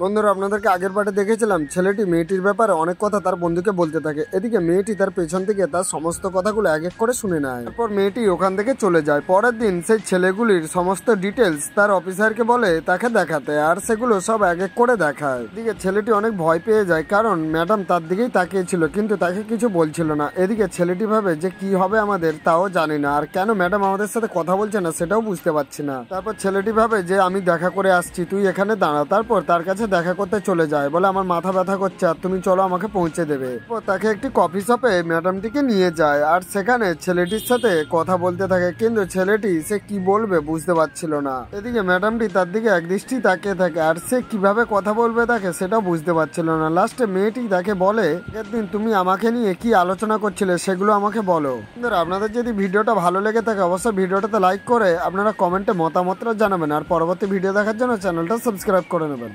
বন্ধুরা, আপনাদেরকে আগের পার্টে দেখেছিলাম ছেলেটি মেয়েটির ব্যাপারে অনেক কথা তার বন্ধুকে বলতে থাকে। এদিকে মেয়েটি তার পেছন থেকে তার সমস্ত কথাগুলো এক এক করে শুনে নেয়। তারপর মেয়েটি ওখান থেকে চলে যায়। পরের দিন সেই ছেলেগুলির সমস্ত ডিটেলস তার অফিসারকে বলে তাকে দেখাতে, আর সেগুলো সব এক এক করে দেখায়। এদিকে ছেলেটি অনেক ভয় পেয়ে যায়, কারণ ম্যাডাম তার দিকেই তাকিয়েছিল কিন্তু তাকে কিছু বলছিল না। এদিকে ছেলেটি ভাবে যে কি হবে আমাদের তাও জানি না, আর কেন ম্যাডাম আমাদের সাথে কথা বলছে না সেটাও বুঝতে পারছি না। তারপর ছেলেটি ভাবে যে আমি দেখা করে আসছি, তুই এখানে দাঁড়া। তারপর তার কাছে দেখা করতে চলে যায়, বলে আমার মাথা ব্যথা করছে আর তুমি চলো আমাকে পৌঁছে দেবে। তাকে একটি কফি শপে ম্যাডামটিকে নিয়ে যায়, আর সেখানে ছেলেটির সাথে কথা বলতে থাকে, কিন্তু ছেলেটি সে কি বলবে বুঝতে পারছিল না। এদিকে ম্যাডামটি তার দিকে একদৃষ্টি তাকিয়ে থাকে, আর সে কিভাবে কথা বলবে তাকে সেটাও বুঝতে পারছিল না। লাস্টে মেয়েটি তাকে বলে, একদিন তুমি আমাকে নিয়ে কি আলোচনা করছিলে সেগুলো আমাকে বলো। আপনাদের যদি ভিডিওটা ভালো লেগে থাকে অবশ্যই ভিডিওটাতে লাইক করে আপনারা কমেন্টে মতামতটা জানাবেন, আর পরবর্তী ভিডিও দেখার জন্য চ্যানেলটা সাবস্ক্রাইব করে নেবেন।